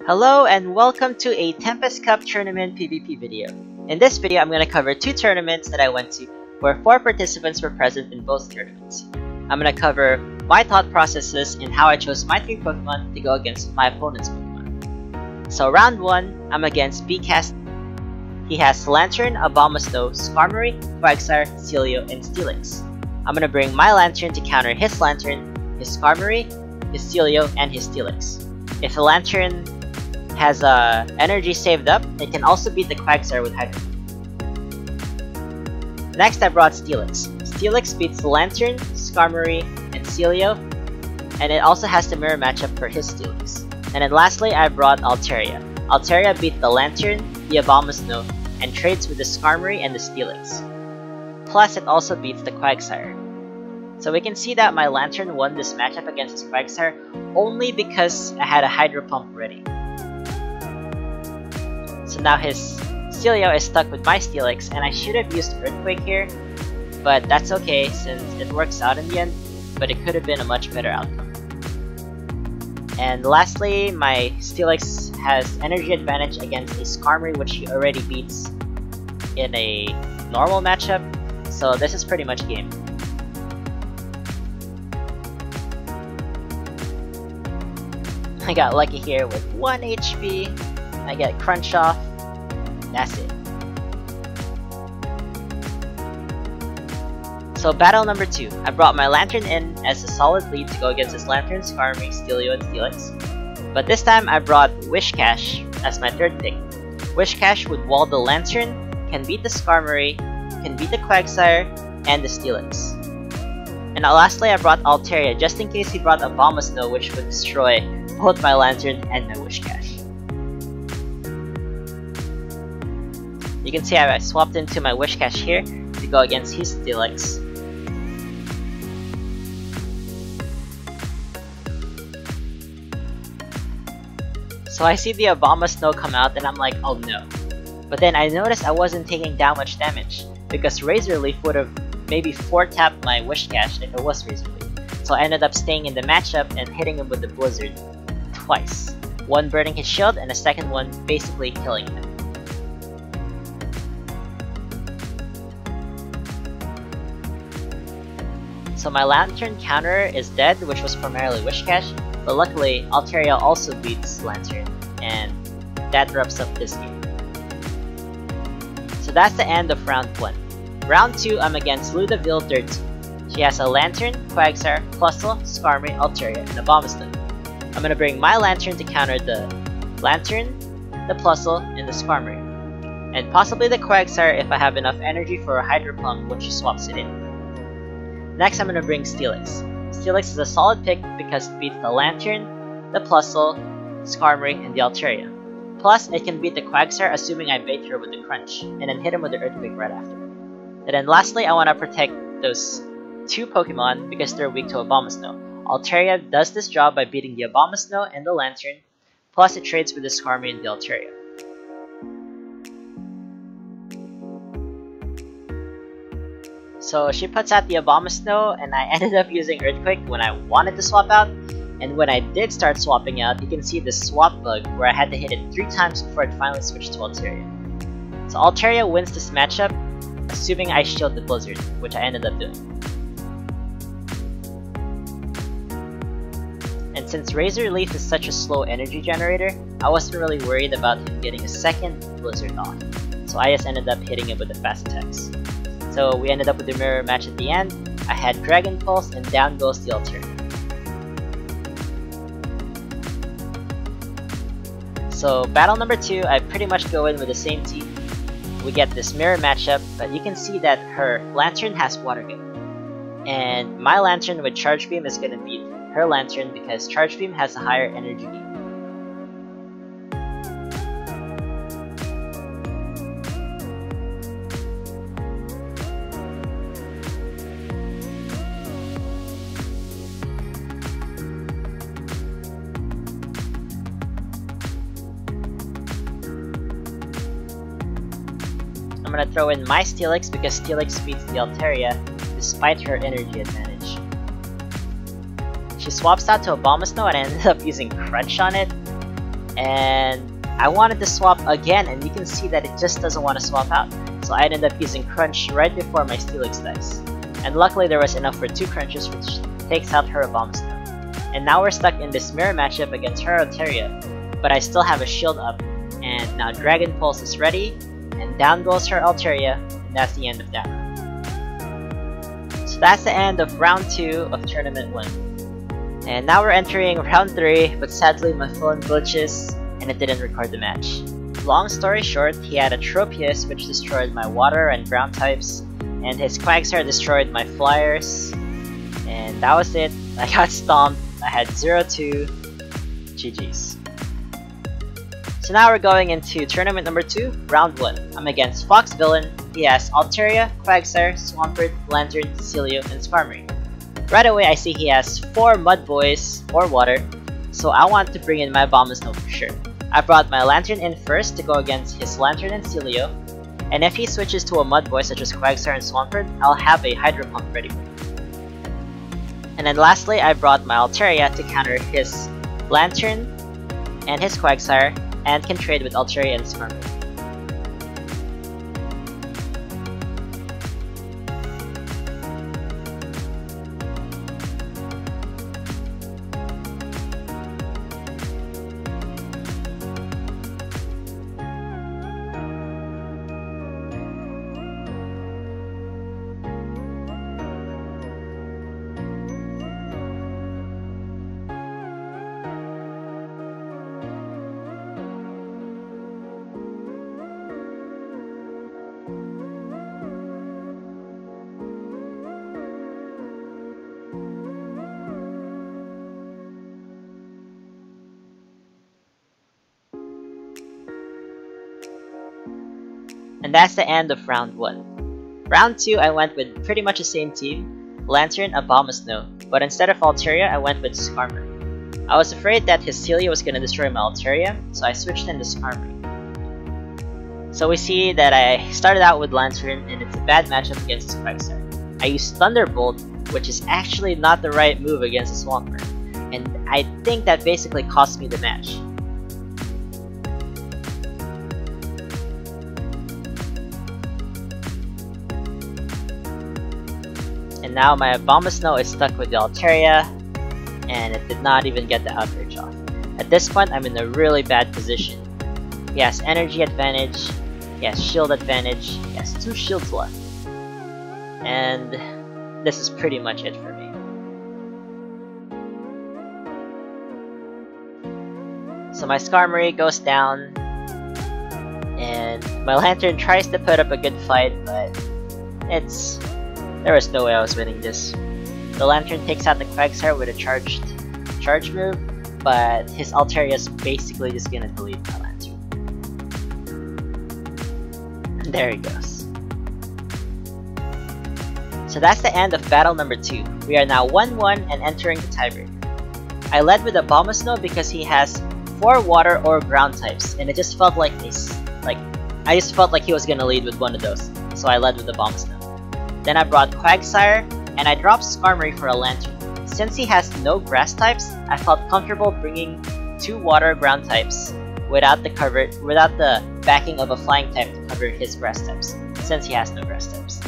Hello and welcome to a Tempest Cup Tournament PvP video. In this video, I'm going to cover two tournaments that I went to where 4 participants were present in both tournaments. I'm going to cover my thought processes in how I chose my 3 Pokemon to go against my opponent's Pokemon. So round 1, I'm against Bcast. He has Lantern, Abomasnow, Skarmory, Quagsire, Celio, and Steelix. I'm going to bring my Lantern to counter his Lantern, his Skarmory, his Celio, and his Steelix. If the Lantern has energy saved up, it can also beat the Quagsire with Hydro. Next, I brought Steelix. Steelix beats the Lantern, Skarmory, and Celio, and it also has the mirror matchup for his Steelix. And then lastly, I brought Altaria. Altaria beat the Lantern, the Abomasnow, and trades with the Skarmory and the Steelix. Plus, it also beats the Quagsire. So we can see that my Lantern won this matchup against his Quagsire only because I had a Hydro Pump ready. So now his Celio is stuck with my Steelix, and I should have used Earthquake here, but that's okay since it works out in the end, but it could have been a much better outcome. And lastly, my Steelix has energy advantage against a Skarmory, which he already beats in a normal matchup, so this is pretty much game. I got lucky here with 1 HP, I get Crunch off, that's it. So battle number 2, I brought my Lantern in as a solid lead to go against his Lantern, Skarmory, Celio, and Steelix. But this time I brought Whiscash as my third pick. Whiscash would wall the Lantern, can beat the Skarmory, can beat the Quagsire, and the Steelix. And lastly I brought Altaria just in case he brought Abomasnow, which would destroy both my Lantern and my Whiscash. You can see I swapped into my Whiscash here to go against his Steelix. So I see the Abomasnow come out and I'm like, oh no. But then I noticed I wasn't taking that much damage because Razor Leaf would have maybe 4-tapped my Whiscash if it was Razor Leaf. So I ended up staying in the matchup and hitting him with the Blizzard twice. One burning his shield and the second one basically killing him. So my Lantern counter is dead, which was primarily Whiscash, but luckily Altaria also beats Lantern, and that wraps up this game. So that's the end of round 1. Round 2, I'm against Ludaville 13. She has a Lantern, Quagsire, Plusle, Skarmory, Altaria, and Abomasnow. I'm gonna bring my Lantern to counter the Lantern, the Plusle, and the Skarmory. And possibly the Quagsire if I have enough energy for a Hydro Pump when she swaps it in. Next, I'm gonna bring Steelix. Steelix is a solid pick because it beats the Lantern, the Plusle, Skarmory, and the Altaria. Plus, it can beat the Quagsire assuming I bait her with the Crunch, and then hit him with the Earthquake right after. And then lastly, I wanna protect those 2 Pokemon because they're weak to Abomasnow. Altaria does this job by beating the Abomasnow and the Lantern, plus it trades with the Skarmory and the Altaria. So she puts out the Abomasnow, and I ended up using Earthquake when I wanted to swap out, and when I did start swapping out, you can see the swap bug where I had to hit it 3 times before it finally switched to Altaria. So Altaria wins this matchup, assuming I shield the Blizzard, which I ended up doing. And since Razor Leaf is such a slow energy generator, I wasn't really worried about him getting a second Blizzard on, so I just ended up hitting him with the fast attacks. So we ended up with the mirror match at the end. I had Dragon Pulse and down goes the Altaria. So battle number 2, I pretty much go in with the same team. We get this mirror matchup, but you can see that her Lantern has Water Gun. And my Lantern with Charge Beam is gonna beat her Lantern because Charge Beam has a higher energy gain. I'm gonna throw in my Steelix because Steelix beats the Altaria despite her energy advantage. She swaps out to Abomasnow and I ended up using Crunch on it. and I wanted to swap again, and you can see that it just doesn't want to swap out. So I ended up using Crunch right before my Steelix dice. And luckily there was enough for 2 crunches, which takes out her Abomasnow. And now we're stuck in this mirror matchup against her Altaria, but I still have a shield up, and now Dragon Pulse is ready, and down goes her Altaria, and that's the end of that round. So that's the end of round 2 of Tournament 1. And now we're entering round 3, but sadly my phone glitches, and it didn't record the match. Long story short, he had a Tropius which destroyed my water and ground types, and his Quagsire destroyed my flyers, and that was it. I got stomped. I had 0-2. GG's. So now we're going into tournament number 2, round 1. I'm against Fox Villain. He has Altaria, Quagsire, Swampert, Lantern, Cecilio, and Skarmory. Right away I see he has 4 Mud Boys or water, so I want to bring in my Abomasnow for sure. I brought my Lantern in first to go against his Lantern and Cecilio, and if he switches to a Mud Boy such as Quagsire and Swampert, I'll have a Hydro Pump ready. And then lastly, I brought my Altaria to counter his Lantern and his Quagsire, and can trade with Altaria and Skarmory. And that's the end of round 1. Round 2, I went with pretty much the same team, Lantern, Abomasnow, but instead of Altaria, I went with Skarmory. I was afraid that his Cecilio was gonna destroy my Altaria, so I switched into Skarmory. So we see that I started out with Lantern, and it's a bad matchup against Quagsire. I used Thunderbolt, which is actually not the right move against a Swampert, and I think that basically cost me the match. And now my Abomasnow is stuck with the Altaria, and it did not even get the outrage off. At this point, I'm in a really bad position. He has energy advantage, he has shield advantage, he has 2 shields left. And this is pretty much it for me. So my Skarmory goes down, and my Lantern tries to put up a good fight, but there was no way I was winning this. The Lantern takes out the Quagsire with a charge move, but his Altaria is basically just gonna delete my Lantern. And there he goes. So that's the end of battle number 2. We are now 1-1 and entering the tiebreaker. I led with Abomasnow because he has 4 water or ground types, and it just felt like I just felt like he was gonna lead with one of those, so I led with Abomasnow. Then I brought Quagsire, and I dropped Skarmory for a Lantern. Since he has no grass types, I felt comfortable bringing 2 water ground types without the backing of a flying type to cover his grass types, since he has no grass types.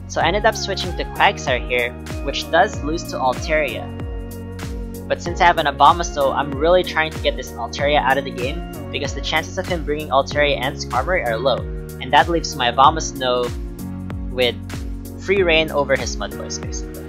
So I ended up switching to Quagsire here, which does lose to Altaria. But since I have an Abomasnow, I'm really trying to get this Altaria out of the game, because the chances of him bringing Altaria and Skarmory are low, and that leaves my Abomasnow with free reign over his Mud Boys, basically.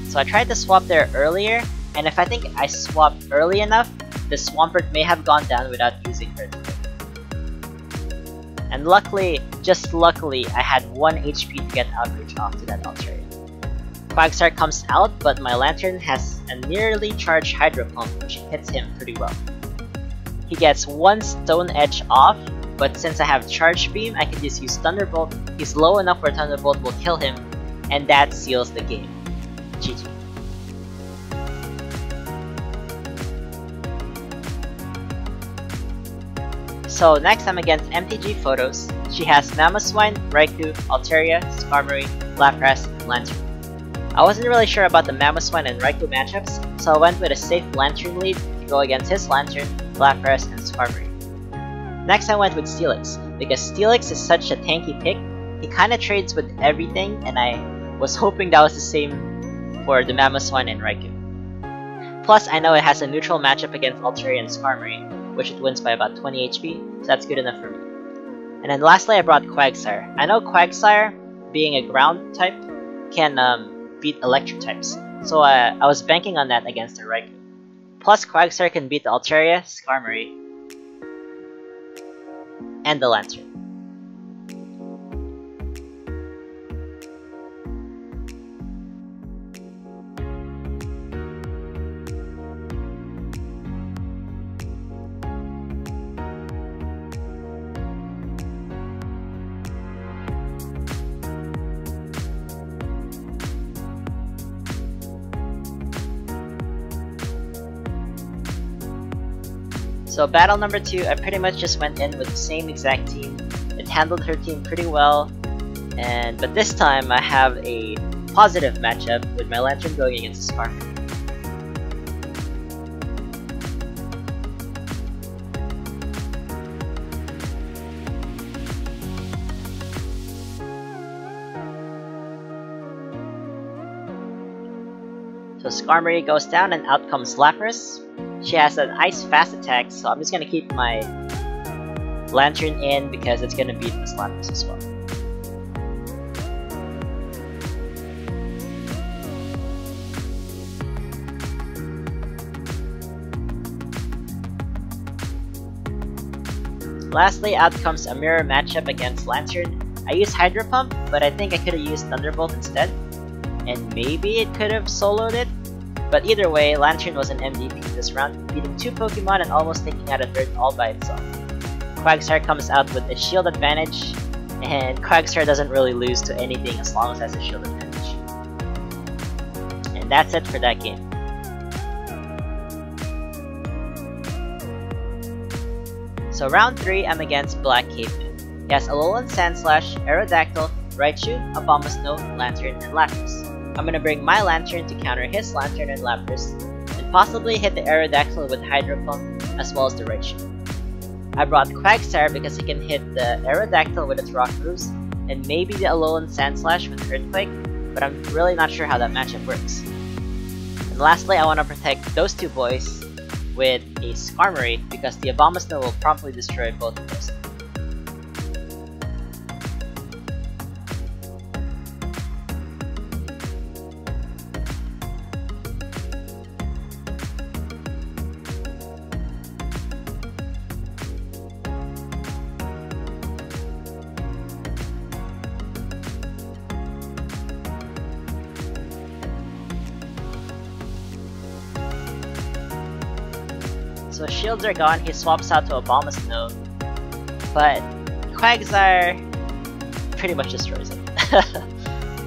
So I tried to swap there earlier, and if I think I swapped early enough, the Swampert may have gone down without using her. And luckily, just luckily, I had 1 HP to get outrage off to that Altaria. Quagsire comes out, but my Lantern has a nearly charged Hydro Pump, which hits him pretty well. He gets 1 Stone Edge off, but since I have Charge Beam, I can just use Thunderbolt. He's low enough where Thunderbolt will kill him, and that seals the game. GG. So next I'm against MTG Photos. She has Mamoswine, Raikou, Altaria, Skarmory, Lapras, and Lantern. I wasn't really sure about the Mamoswine and Raikou matchups, so I went with a safe Lantern lead to go against his Lantern, Lapras, and Skarmory. Next I went with Steelix, because Steelix is such a tanky pick. He kinda trades with everything, and I was hoping that was the same for the Mamoswine and Raikou. Plus, I know it has a neutral matchup against Altaria and Skarmory, which it wins by about 20 HP, so that's good enough for me. And then lastly, I brought Quagsire. I know Quagsire, being a ground type, can beat electric types, so I was banking on that against the Raikou. Plus, Quagsire can beat the Altaria, Skarmory, and the Lantern. So battle number 2, I pretty much just went in with the same exact team. It handled her team pretty well, but this time I have a positive matchup with my Lantern going against Skarmory. So Skarmory goes down and out comes Lapras. She has an ice fast attack, so I'm just gonna keep my Lantern in because it's gonna beat this Lapras as well. Lastly, out comes a mirror matchup against Lantern. I used Hydro Pump, but I think I could have used Thunderbolt instead, and maybe it could have soloed it. But either way, Lantern was an MVP this round, beating 2 Pokemon and almost taking out a third all by itself. Quagsire comes out with a shield advantage, and Quagsire doesn't really lose to anything as long as it has a shield advantage. And that's it for that game. So round 3, I'm against Black Caveman. He has Alolan Sandslash, Aerodactyl, Raichu, Abomasnow, Lantern, and Lapras. I'm gonna bring my Lantern to counter his Lantern and Lapras, and possibly hit the Aerodactyl with Hydro Pump, as well as the Raichu. I brought Quagsire because he can hit the Aerodactyl with its rock moves, and maybe the Alolan Sandslash with Earthquake, but I'm really not sure how that matchup works. And lastly, I want to protect those two boys with a Skarmory, because the Abomasnow will promptly destroy both of those. So shields are gone, he swaps out to Abomasnow, but Quagsire pretty much destroys it.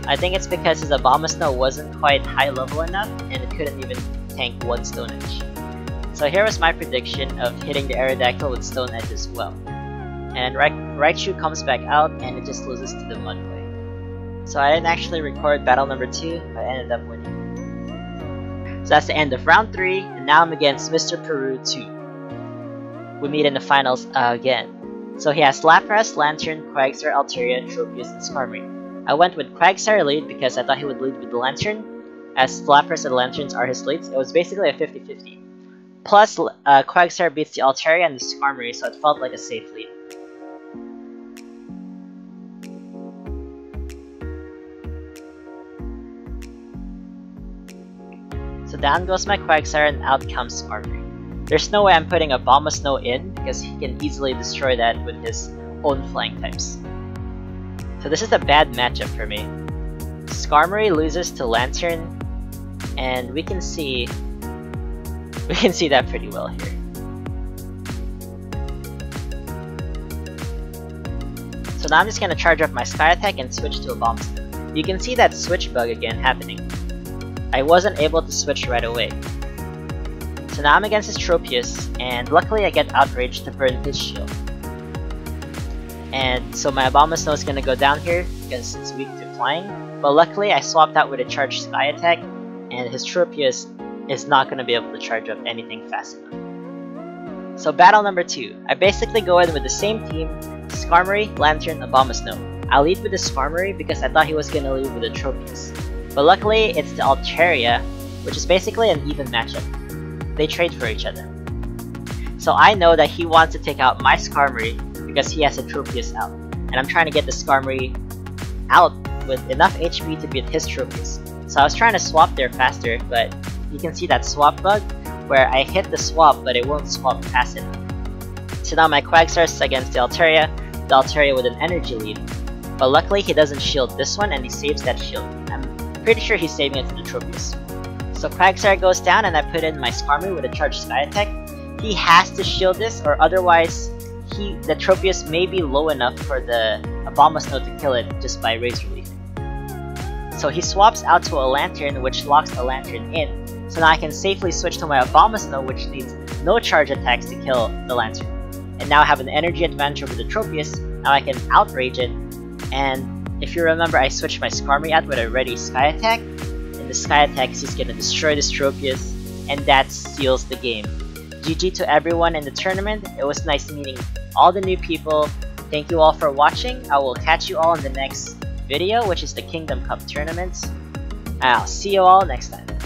I think it's because his Abomasnow wasn't quite high level enough and it couldn't even tank one Stone Edge. So here was my prediction of hitting the Aerodactyl with Stone Edge as well. And Raichu comes back out and it just loses to the Mudway. So I didn't actually record battle number 2, but I ended up winning. So that's the end of round 3, and now I'm against Mr. Peru 2. We meet in the finals again. So he has Lapras, Lantern, Quagsire, Altaria, Tropius, and Skarmory. I went with Quagsire lead because I thought he would lead with the Lantern, as Lapras and Lanterns are his leads. It was basically a 50-50. Plus, Quagsire beats the Altaria and the Skarmory, so it felt like a safe lead. So down goes my Quagsire and out comes Skarmory. There's no way I'm putting Abomasnow in because he can easily destroy that with his own flying types. So this is a bad matchup for me. Skarmory loses to Lantern, and we can see that pretty well here. So now I'm just gonna charge up my Sky Attack and switch to Abomasnow. You can see that switch bug again happening. I wasn't able to switch right away. So now I'm against his Tropius, and luckily I get Outrage to burn his shield. And so my Abomasnow is gonna go down here because it's weak to flying, but luckily I swapped out with a charged Sky Attack, and his Tropius is not going to be able to charge up anything fast enough. So battle number 2. I basically go in with the same team, Skarmory, Lantern, Abomasnow. I lead with the Skarmory because I thought he was going to lead with the Tropius. But luckily, it's the Altaria, which is basically an even matchup. They trade for each other. So I know that he wants to take out my Skarmory because he has a Tropius out. And I'm trying to get the Skarmory out with enough HP to beat his Tropius. So I was trying to swap there faster, but you can see that swap bug where I hit the swap but it won't swap fast enough. So now my Quagsire is against the Altaria with an energy lead. But luckily he doesn't shield this one and he saves that shield. I'm pretty sure he's saving it to the Tropius. So Quagsire goes down and I put in my Skarmory with a charged Sky Attack. He has to shield this or otherwise the Tropius may be low enough for the Abomasnow to kill it just by Razor Leafing. So he swaps out to a Lantern which locks the Lantern in. So now I can safely switch to my Abomasnow which needs no charge attacks to kill the Lantern. And now I have an energy advantage over the Tropius. Now I can outrage it. And if you remember, I switched my Skarmory out with a ready Sky Attack. And the Sky Attack is gonna destroy this Tropius. And that seals the game. GG to everyone in the tournament. It was nice meeting all the new people. Thank you all for watching. I will catch you all in the next video, which is the Kingdom Cup tournaments. I'll see you all next time.